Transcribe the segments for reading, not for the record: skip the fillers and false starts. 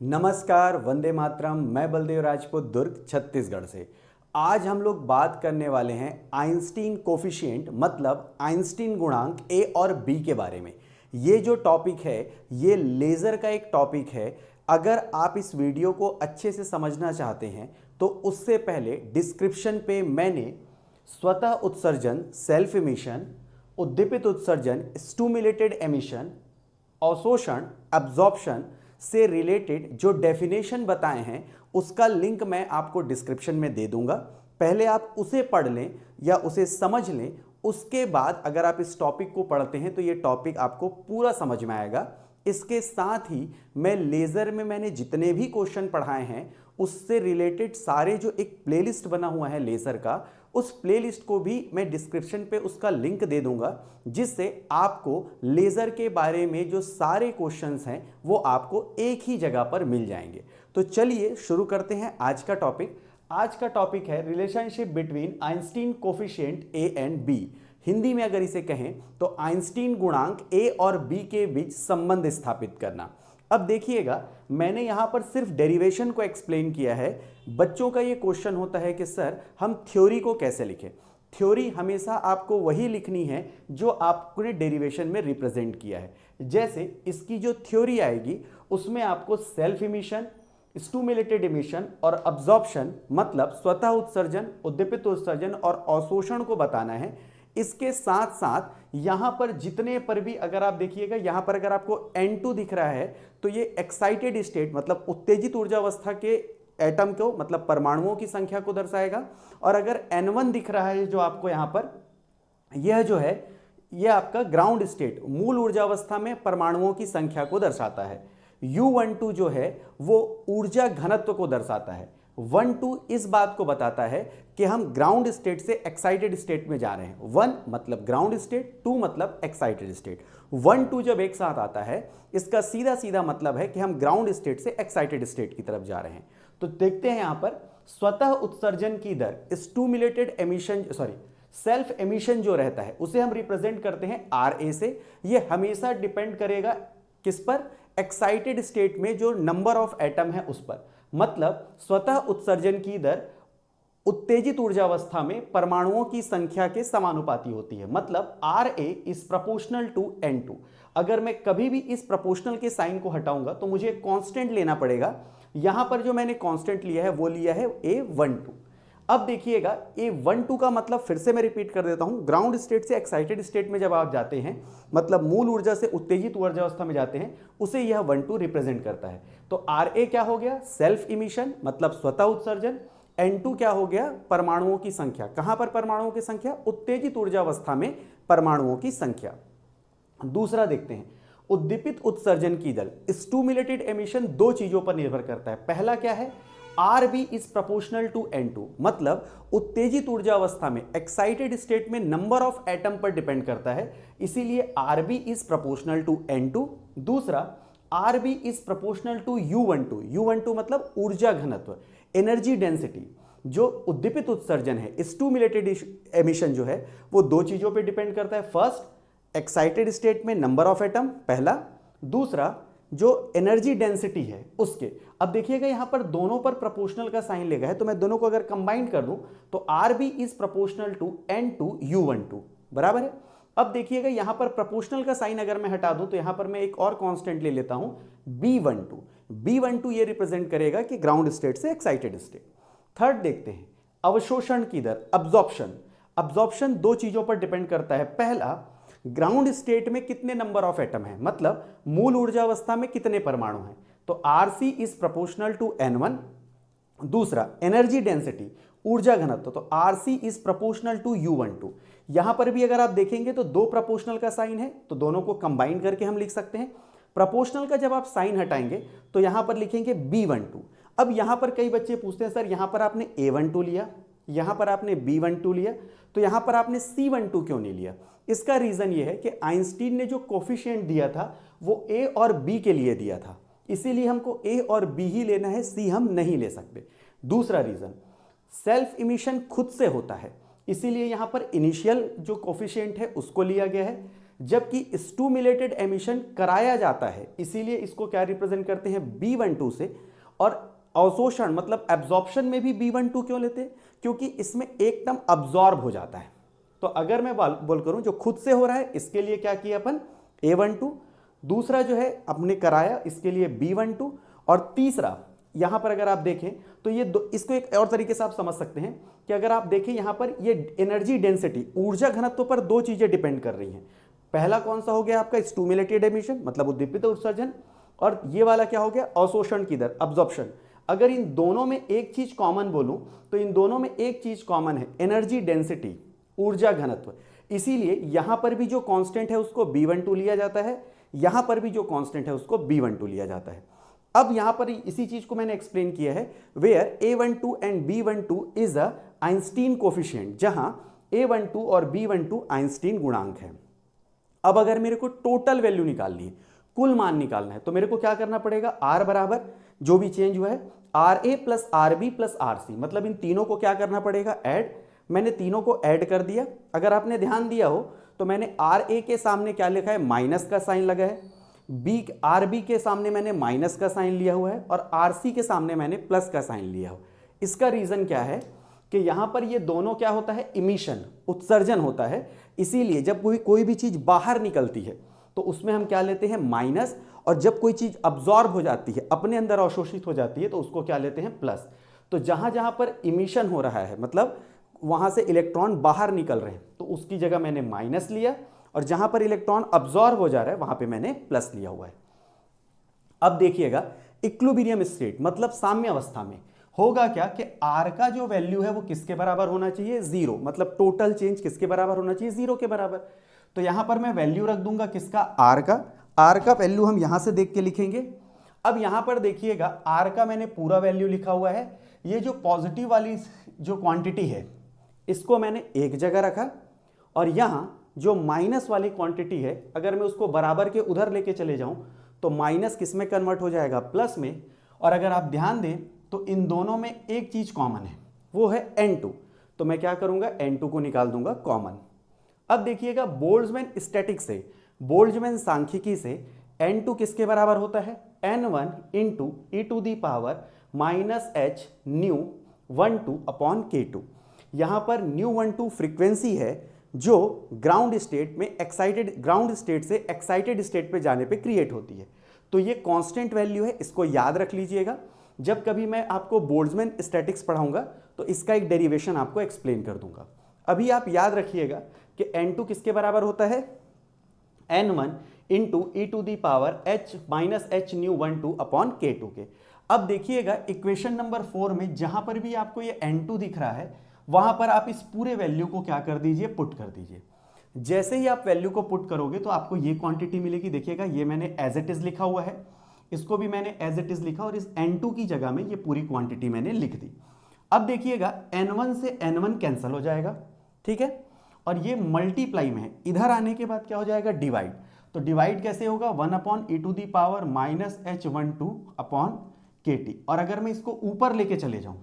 नमस्कार, वंदे मातरम। मैं बलदेव राजपूत, दुर्ग, छत्तीसगढ़ से। आज हम लोग बात करने वाले हैं आइंस्टीन कोफिशिएंट मतलब आइंस्टीन गुणांक ए और बी के बारे में। ये जो टॉपिक है ये लेज़र का एक टॉपिक है। अगर आप इस वीडियो को अच्छे से समझना चाहते हैं तो उससे पहले डिस्क्रिप्शन पे मैंने स्वतः उत्सर्जन सेल्फ इमिशन, उद्दीपित उत्सर्जन स्टिमुलेटेड एमिशन, अवशोषण एब्जॉर्प्शन से रिलेटेड जो डेफिनेशन बताए हैं उसका लिंक मैं आपको डिस्क्रिप्शन में दे दूंगा। पहले आप उसे पढ़ लें या उसे समझ लें, उसके बाद अगर आप इस टॉपिक को पढ़ते हैं तो ये टॉपिक आपको पूरा समझ में आएगा। इसके साथ ही मैं लेज़र में मैंने जितने भी क्वेश्चन पढ़ाए हैं उससे रिलेटेड सारे जो एक प्लेलिस्ट बना हुआ है लेज़र का, उस प्लेलिस्ट को भी मैं डिस्क्रिप्शन पे उसका लिंक दे दूंगा, जिससे आपको लेज़र के बारे में जो सारे क्वेश्चंस हैं वो आपको एक ही जगह पर मिल जाएंगे। तो चलिए शुरू करते हैं आज का टॉपिक। आज का टॉपिक है relationship between Einstein coefficient A and B. Hindi में अगर इसे कहें तो आइंस्टीन गुणांक ए और बी के बीच संबंध स्थापित करना। अब देखिएगा, मैंने यहां पर सिर्फ डेरिवेशन को एक्सप्लेन किया है। बच्चों का ये क्वेश्चन होता है कि सर हम थ्योरी को कैसे लिखें। थ्योरी हमेशा आपको वही लिखनी है जो आपने डेरिवेशन में रिप्रेजेंट किया है। जैसे इसकी जो थ्योरी आएगी उसमें आपको सेल्फ इमिशन, स्टिमुलेटेड इमिशन और अब्जॉर्प्शन मतलब स्वतः उत्सर्जन, उद्दीपित उत्सर्जन और अवशोषण को बताना है। इसके साथ साथ यहां पर जितने पर भी अगर आप देखिएगा, यहां पर अगर आपको N2 दिख रहा है तो ये एक्साइटेड स्टेट मतलब उत्तेजित ऊर्जावस्था के एटम को मतलब परमाणुओं की संख्या को दर्शाएगा। और अगर N1 दिख रहा है जो आपको यहां पर, यह जो है यह आपका ग्राउंड स्टेट मूल ऊर्जावस्था में परमाणुओं की संख्या को दर्शाता है। U12 जो है वो ऊर्जा घनत्व को दर्शाता है। 1-2 इस बात को बताता है कि हम ग्राउंड स्टेट से एक्साइटेड स्टेट में जा रहे हैं। 1 मतलब ग्राउंड स्टेट, 2 मतलब एक्साइटेड स्टेट। 1-2 जब एक साथ आता है इसका सीधा सीधा मतलब है कि हम ग्राउंड स्टेट से एक्साइटेड स्टेट की तरफ जा रहे हैं। तो देखते हैं यहां पर स्वतः उत्सर्जन की दर स्टिमुलेटेड एमिशन सेल्फ एमिशन जो रहता है उसे हम रिप्रेजेंट करते हैं RA से। यह हमेशा डिपेंड करेगा किस पर? एक्साइटेड स्टेट में जो नंबर ऑफ एटम है उस पर। मतलब स्वतः उत्सर्जन की दर उत्तेजित ऊर्जावस्था में परमाणुओं की संख्या के समानुपाती होती है। मतलब RA is proportional to N2। अगर मैं कभी भी इस प्रोपोर्शनल के साइन को हटाऊंगा तो मुझे कांस्टेंट लेना पड़ेगा। यहां पर जो मैंने कांस्टेंट लिया है वो लिया है A12। अब देखिएगा A12 का मतलब फिर से मैं रिपीट कर देता हूं, ग्राउंड स्टेट से एक्साइटेड स्टेट में जब आप जाते हैं मतलब मूल ऊर्जा से उत्तेजित ऊर्जावस्था में जाते हैं उसे यह 12 रिप्रेजेंट करता है। तो RA क्या हो गया? सेल्फ इमिशन मतलब स्वतः उत्सर्जन। N2 क्या हो गया? परमाणुओं की संख्या। कहां पर परमाणुओं की संख्या? उत्तेजित ऊर्जावस्था में परमाणुओं की संख्या। दूसरा देखते हैं, उद्दीपित उत्सर्जन की दर स्टिमुलेटेड एमिशन दो चीजों पर निर्भर करता है। पहला क्या है? RB is proportional to N2 मतलब उत्तेजित ऊर्जावस्था में एक्साइटेड स्टेट में नंबर ऑफ एटम पर डिपेंड करता है, इसीलिए RB is proportional to N2। दूसरा, RB is proportional to U12। U12 मतलब ऊर्जा घनत्व, एनर्जी डेंसिटी। जो उद्दीपित उत्सर्जन है स्टिमुलेटेड एमिशन जो है वो दो चीजों पर डिपेंड करता है। फर्स्ट, एक्साइटेड स्टेट में नंबर ऑफ एटम पहला, दूसरा जो एनर्जी डेंसिटी है उसके। अब देखिएगा यहां पर दोनों पर प्रोपोर्शनल का साइन लेगा है, तो मैं दोनों को अगर कंबाइन कर दूं तो RB is proportional to N2 U12 बराबर है। अब देखिएगा यहां पर प्रोपोर्शनल का साइन अगर मैं हटा दूं तो यहां पर मैं एक और कांस्टेंट ले लेता हूं B12। B12 ये रिप्रेजेंट करेगा कि ग्राउंड स्टेट से एक्साइटेड स्टेट। थर्ड देखते हैं, अवशोषण की दर अब्जॉर्प्शन। अब्जॉर्प्शन दो चीजों पर डिपेंड करता है। पहला, ग्राउंड स्टेट में कितने नंबर ऑफ एटम है मतलब मूल ऊर्जावस्था में कितने परमाणु हैं, तो RC is proportional to N1। दूसरा, एनर्जी डेंसिटी ऊर्जा घनत्व, तो RC is proportional to U12। यहां पर भी अगर आप देखेंगे तो दो प्रोपोर्शनल का साइन है तो दोनों को कंबाइन करके हम लिख सकते हैं। प्रोपोर्शनल का जब आप साइन हटाएंगे तो यहां पर लिखेंगे B12। अब यहां पर कई बच्चे पूछते हैं सर यहां पर आपने A12 लिया, यहां पर आपने B12 लिया, तो यहां पर आपने C12 क्यों नहीं लिया? इसका रीजन यह है कि आइंस्टीन ने जो कोफिशिएंट दिया था वो A और B के लिए दिया था, इसीलिए हमको A और B ही लेना है, C हम नहीं ले सकते। दूसरा रीजन, सेल्फ इमिशन खुद से होता है, इसीलिए यहां पर इनिशियल जो कोफिशिएंट है उसको लिया गया है। जबकि स्टूमुलेटेड एमिशन कराया जाता है, इसीलिए इसको क्या रिप्रेजेंट करते हैं B12 से। और अवशोषण मतलब एब्जॉर्प्शन में भी B12 क्यों लेते हैं, क्योंकि इसमें एक टर्म अब्जॉर्ब हो जाता है। तो अगर मैं बोल करूं जो खुद से हो रहा है इसके लिए क्या किया अपन A12, दूसरा जो है अपने कराया इसके लिए B12, और तीसरा यहां पर अगर आप देखें तो ये इसको एक और तरीके से आप समझ सकते हैं कि अगर आप देखें यहां पर ये एनर्जी डेंसिटी ऊर्जा घनत्व पर दो चीजें डिपेंड कर रही हैं। पहला कौन सा हो गया आपका स्टूमुलेटेड एमिशन मतलब उद्दीपित उत्सर्जन, और ये वाला क्या हो गया अवशोषण की दर अब्जॉर्प्शन। अगर इन दोनों में एक चीज कॉमन बोलूं तो इन दोनों में एक चीज कॉमन है एनर्जी डेंसिटी ऊर्जा घनत्व, इसीलिए यहां पर भी जो कांस्टेंट है उसको B12 लिया जाता है, यहां पर भी जो कांस्टेंट है उसको B12 लिया जाता है। अब यहां पर इसी चीज को मैंने एक्सप्लेन किया है where A12 and B12 is a Einstein coefficient, जहां A12 और B12 आइंस्टीन गुणांक है। अब अगर मेरे को टोटल वैल्यू निकालनी है, कुल मान निकालना है, तो मेरे को क्या करना पड़ेगा R बराबर जो भी चेंज हुआ है RA plus RB plus RC, मतलब इन तीनों को क्या करना पड़ेगा ऐड। मैंने तीनों को ऐड कर दिया। अगर आपने ध्यान दिया हो तो मैंने RA के सामने क्या लिखा है माइनस का साइन लगा है, RB के सामने मैंने माइनस का साइन लिया हुआ है, और RC के सामने मैंने प्लस का साइन लिया हुआ। इसका रीजन क्या है कि यहां पर ये दोनों क्या होता है इमिशन उत्सर्जन होता है, इसीलिए जब कोई भी चीज बाहर निकलती है तो उसमें हम क्या लेते हैं माइनस, और जब कोई चीज अब्जॉर्ब हो जाती है अपने अंदर अवशोषित हो जाती है तो उसको क्या लेते हैं प्लस। तो जहां जहां पर इमिशन हो रहा है मतलब वहां से इलेक्ट्रॉन बाहर निकल रहे हैं तो उसकी जगह मैंने माइनस लिया, और जहां पर इलेक्ट्रॉन अब्जॉर्ब हो जा रहा है वहां पे मैंने प्लस लिया हुआ है। अब देखिएगा इक्विलिब्रियम स्टेट मतलब साम्य अवस्था में होगा क्या कि R का जो वैल्यू है वो किसके बराबर होना चाहिए जीरो, मतलब टोटल चेंज किसके बराबर होना चाहिए जीरो के बराबर। तो यहां पर मैं वैल्यू रख दूंगा किसका R का वैल्यू हम यहां से देख के लिखेंगे। अब यहां पर देखिएगा R का मैंने पूरा वैल्यू लिखा हुआ है, ये जो पॉजिटिव वाली जो क्वांटिटी है इसको मैंने एक जगह रखा, और यहां जो माइनस वाली क्वांटिटी है अगर मैं उसको बराबर के उधर लेके चले जाऊं तो माइनस किस में कन्वर्ट हो जाएगा प्लस में। और अगर आप ध्यान दें तो इन दोनों में एक चीज कॉमन है वो है N2, तो मैं क्या करूंगा N2 को निकाल दूंगा कॉमन। अब देखिएगा बोल्ट्जमैन स्टैटिक्स से बोल्ट्जमैन सांख्यिकी से N2 किसके बराबर होता है N1 into e to the power minus h nu 12 upon K2। यहां पर न्यू 12 फ्रीक्वेंसी है जो ग्राउंड स्टेट में एक्साइटेड ग्राउंड स्टेट से एक्साइटेड स्टेट पे जाने पे क्रिएट होती है। तो ये कांस्टेंट वैल्यू है, इसको याद रख लीजिएगा। जब कभी मैं आपको बोल्ट्जमैन स्टैटिक्स पढ़ाऊंगा तो इसका एक डेरिवेशन आपको एक्सप्लेन कर दूंगा। अभी आप याद रखिएगा कि N2 किसके बराबर होता है N1 into e to the power h minus h nu 12 upon K2 के। अब देखिएगा इक्वेशन नंबर 4 में जहां पर भी आपको ये N2 दिख रहा है वहां पर आप इस पूरे वैल्यू को क्या कर दीजिए पुट कर दीजिए। जैसे ही आप वैल्यू को पुट करोगे तो आपको ये क्वांटिटी मिलेगी। देखिएगा ये मैंने एज इट इज लिखा हुआ है, इसको भी मैंने एज इट इज लिखा, और इस N2 की जगह में ये पूरी क्वांटिटी मैंने लिख दी। अब देखिएगा N1 से N1 कैंसिल हो जाएगा, ठीक है, और ये मल्टीप्लाई में है। इधर आने के बाद क्या हो जाएगा डिवाइड, तो डिवाइड कैसे होगा 1 upon e to the power minus H12 upon KT। और अगर मैं इसको ऊपर लेके चले जाऊं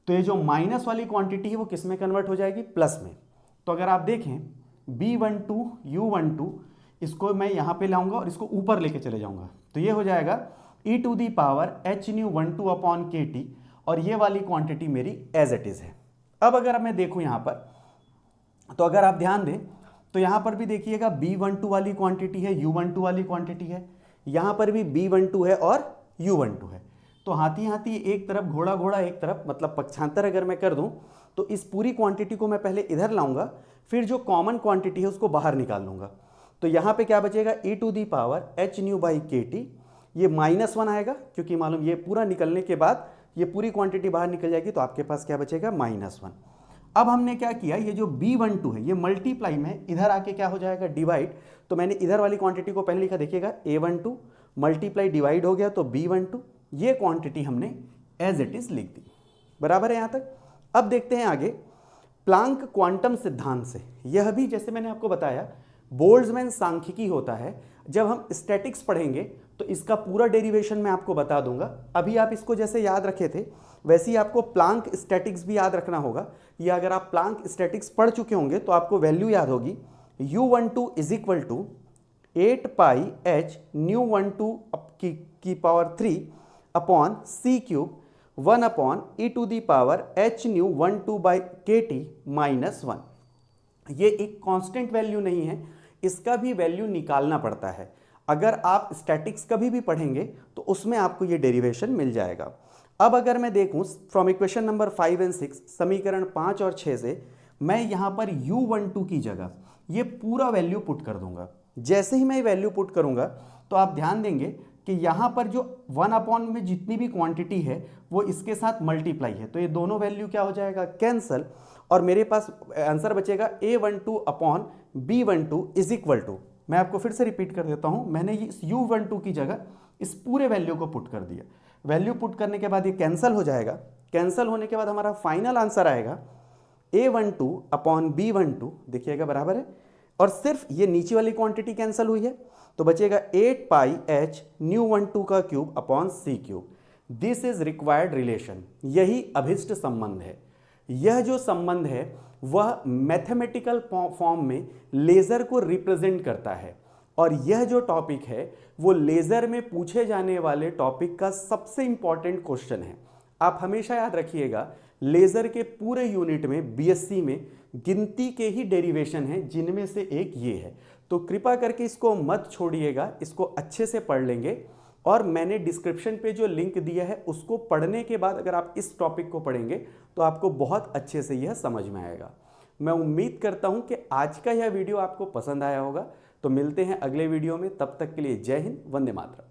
तो ये जो माइनस वाली क्वांटिटी है वो किस में कन्वर्ट हो जाएगी प्लस में। तो अगर आप देखें B12 U12 इसको मैं यहां पे लाऊंगा और इसको ऊपर लेके चले जाऊंगा तो ये हो जाएगा E to the power H nu 12 upon KT, और ये वाली क्वांटिटी मेरी एज इट इज है। अब अगर मैं देखूं यहां पर तो अगर आप ध्यान दें तो यहां पर भी देखिएगा B12 वाली क्वांटिटी है, U12 वाली क्वांटिटी है, यहां पर भी B12 है और U12 है। तो हाथी हाथी एक तरफ घोड़ा घोड़ा एक तरफ, मतलब पक्षांतर अगर मैं कर दूं तो इस पूरी क्वांटिटी को मैं पहले इधर लाऊंगा, फिर जो कॉमन क्वांटिटी है उसको बाहर निकाल लूंगा। तो यहां पे क्या बचेगा E to the power H nu by KT, ये -1 आएगा क्योंकि मालूम ये पूरा निकलने के बाद ये पूरी क्वांटिटी बाहर निकल जाएगी, तो आपके पास क्या बचेगा -1। अब हमने क्या किया, ये जो B12 है ये मल्टीप्लाई में इधर आके क्या हो जाएगा डिवाइड, तो मैंने इधर वाली क्वांटिटी को पहले लिखा, देखिएगा A12 मल्टीप्लाई डिवाइड हो गया तो B12, ये क्वांटिटी हमने एज इट इज लिख दी। बराबर है यहां तक। अब देखते हैं आगे प्लांक क्वांटम सिद्धांत से। यह भी जैसे मैंने आपको बताया बोल्ट्जमैन सांख्यिकी होता है। जब हम स्टैटिक्स पढ़ेंगे तो इसका पूरा डेरिवेशन मैं आपको बता दूंगा। अभी आप इसको जैसे याद रखे थे वैसे ही आपको प्लांक स्टैटिक्स भी याद रखना होगा, या अगर आप प्लांक स्टैटिक्स पढ़ चुके होंगे तो आपको वैल्यू याद होगी U12 is equal to 8 pi h nu12 की power 3 upon c cube 1 upon e to the power h nu12 by kt minus 1। ये एक कांस्टेंट वैल्यू नहीं है, इसका भी वैल्यू निकालना पड़ता है। अगर आप स्टैटिक्स कभी भी पढ़ेंगे तो उसमें आपको ये डेरिवेशन मिल जाएगा। अब अगर मैं देखूं फ्रॉम इक्वेशन नंबर 5 एंड 6, समीकरण 5 और 6 से मैं यहां पर u12 की जगह ये पूरा वैल्यू पुट कर दूंगा। जैसे ही मैं ये वैल्यू पुट करूंगा तो आप ध्यान देंगे कि यहां पर जो 1 अपॉन में जितनी भी क्वांटिटी है वो इसके साथ मल्टीप्लाई है, तो ये दोनों वैल्यू क्या हो जाएगा, कैंसल, और मेरे पास आंसर बचेगा a12 upon b12 is equal to, मैं आपको फिर से रिपीट कर देता हूं, मैंने इस u12 की जगह इस पूरे वैल्यू को पुट कर दिया। वैल्यू पुट करने के बाद ये कैंसिल हो जाएगा, कैंसिल होने के बाद हमारा फाइनल आंसर आएगा a12 अपॉन b12, देखिएगा बराबर है, और सिर्फ ये नीचे वाली क्वांटिटी कैंसिल हुई है तो बचेगा 8 पाई h nu12 का cube upon c cube. This is required relation, यही अभिष्ट संबंध है। यह जो संबंध है वह मैथमेटिकल फॉर्म में लेजर को रिप्रेजेंट करता है, और यह जो टॉपिक है वो लेजर में पूछे जाने वाले टॉपिक का सबसे इंपॉर्टेंट क्वेश्चन है। आप हमेशा याद रखिएगा, लेजर के पूरे यूनिट में बीएससी में गिनती के ही डेरिवेशन हैं, जिनमें से एक ये है। तो कृपा करके इसको मत छोड़िएगा, इसको अच्छे से पढ़ लेंगे, और मैंने डिस्क्रिप्शन पे जो लिंक दिया है उसको पढ़ने के बाद अगर आप इस टॉपिक को पढ़ेंगे तो आपको बहुत अच्छे से यह समझ में आएगा। मैं उम्मीद करता हूं कि आज का यह वीडियो आपको पसंद आया होगा। तो मिलते हैं अगले वीडियो में, तब तक के लिए जय हिंद, वंदे मातरम।